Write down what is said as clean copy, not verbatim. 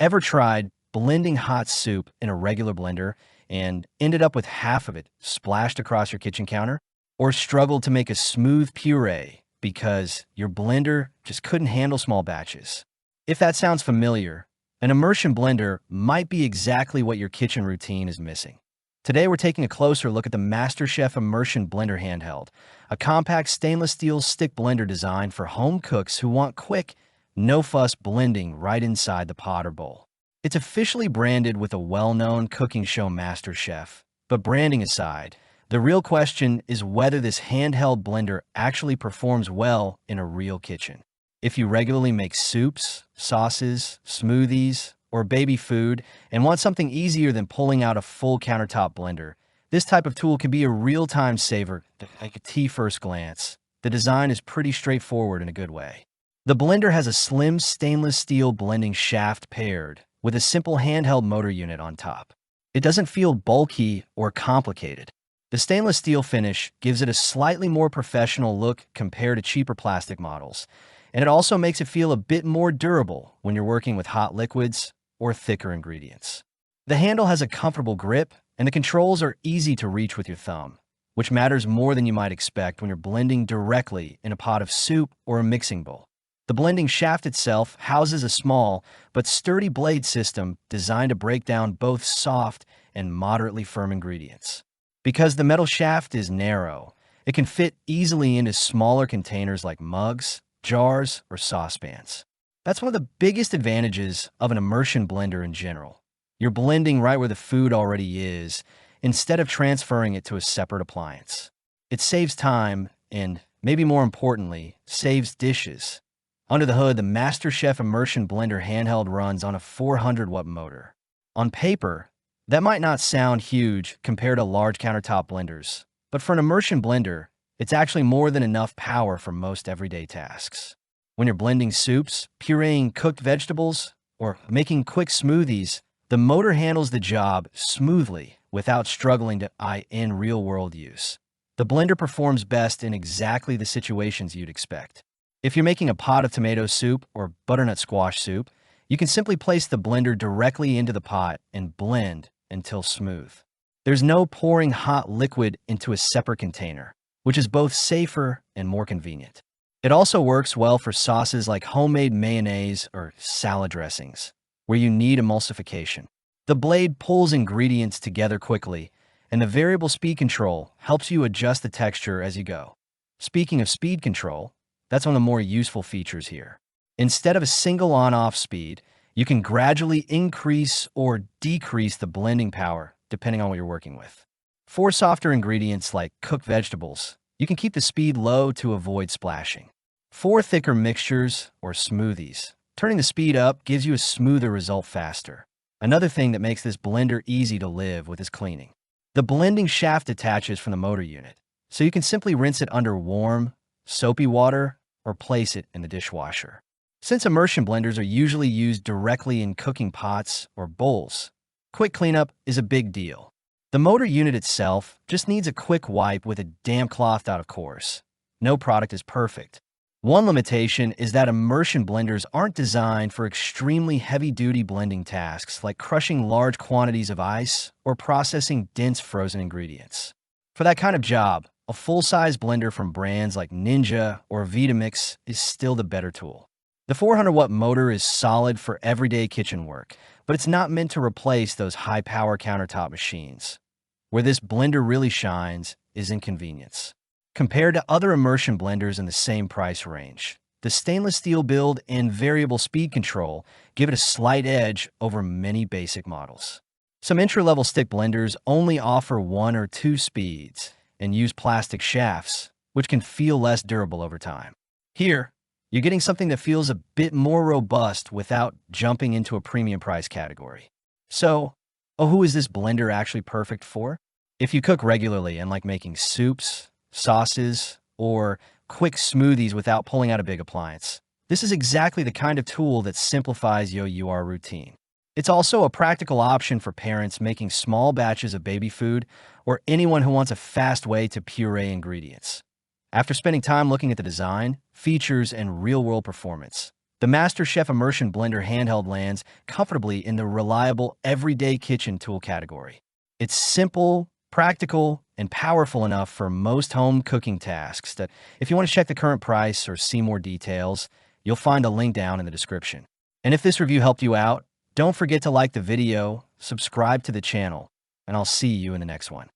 Ever tried blending hot soup in a regular blender and ended up with half of it splashed across your kitchen counter? Or struggled to make a smooth puree because your blender just couldn't handle small batches? If that sounds familiar, an immersion blender might be exactly what your kitchen routine is missing. Today we're taking a closer look at the Masterchef Immersion Blender Handheld, a compact stainless steel stick blender designed for home cooks who want quick, no-fuss blending right inside the pot or bowl. It's officially branded with a well-known cooking show MasterChef, but branding aside, the real question is whether this handheld blender actually performs well in a real kitchen. If you regularly make soups, sauces, smoothies, or baby food and want something easier than pulling out a full countertop blender, this type of tool can be a real-time saver like a tea first glance. The design is pretty straightforward in a good way. The blender has a slim stainless steel blending shaft paired with a simple handheld motor unit on top. It doesn't feel bulky or complicated. The stainless steel finish gives it a slightly more professional look compared to cheaper plastic models, and it also makes it feel a bit more durable when you're working with hot liquids or thicker ingredients. The handle has a comfortable grip, and the controls are easy to reach with your thumb, which matters more than you might expect when you're blending directly in a pot of soup or a mixing bowl. The blending shaft itself houses a small but sturdy blade system designed to break down both soft and moderately firm ingredients. Because the metal shaft is narrow, it can fit easily into smaller containers like mugs, jars, or saucepans. That's one of the biggest advantages of an immersion blender in general. You're blending right where the food already is, instead of transferring it to a separate appliance. It saves time and, maybe more importantly, saves dishes. Under the hood, the Masterchef Immersion Blender handheld runs on a 400-watt motor. On paper, that might not sound huge compared to large countertop blenders, but for an immersion blender, it's actually more than enough power for most everyday tasks. When you're blending soups, pureeing cooked vegetables, or making quick smoothies, the motor handles the job smoothly without struggling to in real-world use. The blender performs best in exactly the situations you'd expect. If you're making a pot of tomato soup or butternut squash soup, you can simply place the blender directly into the pot and blend until smooth. There's no pouring hot liquid into a separate container, which is both safer and more convenient. It also works well for sauces like homemade mayonnaise or salad dressings, where you need emulsification. The blade pulls ingredients together quickly, and the variable speed control helps you adjust the texture as you go. Speaking of speed control, that's one of the more useful features here. Instead of a single on-off speed, you can gradually increase or decrease the blending power depending on what you're working with. For softer ingredients like cooked vegetables, you can keep the speed low to avoid splashing. For thicker mixtures or smoothies, turning the speed up gives you a smoother result faster. Another thing that makes this blender easy to live with is cleaning. The blending shaft attaches from the motor unit, so you can simply rinse it under warm, soapy water or place it in the dishwasher. Since immersion blenders are usually used directly in cooking pots or bowls, quick cleanup is a big deal. The motor unit itself just needs a quick wipe with a damp cloth out, of course. No product is perfect. One limitation is that immersion blenders aren't designed for extremely heavy-duty blending tasks like crushing large quantities of ice or processing dense frozen ingredients. For that kind of job, a full-size blender from brands like Ninja or Vitamix is still the better tool. The 400-watt motor is solid for everyday kitchen work, but it's not meant to replace those high-power countertop machines. Where this blender really shines is in convenience. Compared to other immersion blenders in the same price range, the stainless steel build and variable speed control give it a slight edge over many basic models. Some entry-level stick blenders only offer 1 or 2 speeds and use plastic shafts, which can feel less durable over time. Here, you're getting something that feels a bit more robust without jumping into a premium price category. So, who is this blender actually perfect for? If you cook regularly and like making soups, sauces, or quick smoothies without pulling out a big appliance, this is exactly the kind of tool that simplifies your routine. It's also a practical option for parents making small batches of baby food or anyone who wants a fast way to puree ingredients. After spending time looking at the design, features, and real-world performance, The Masterchef Immersion Blender handheld lands comfortably in the reliable everyday kitchen tool category. It's simple, practical, and powerful enough for most home cooking tasks that if you want to check the current price or see more details, you'll find a link down in the description. And if this review helped you out, don't forget to like the video, subscribe to the channel, and I'll see you in the next one.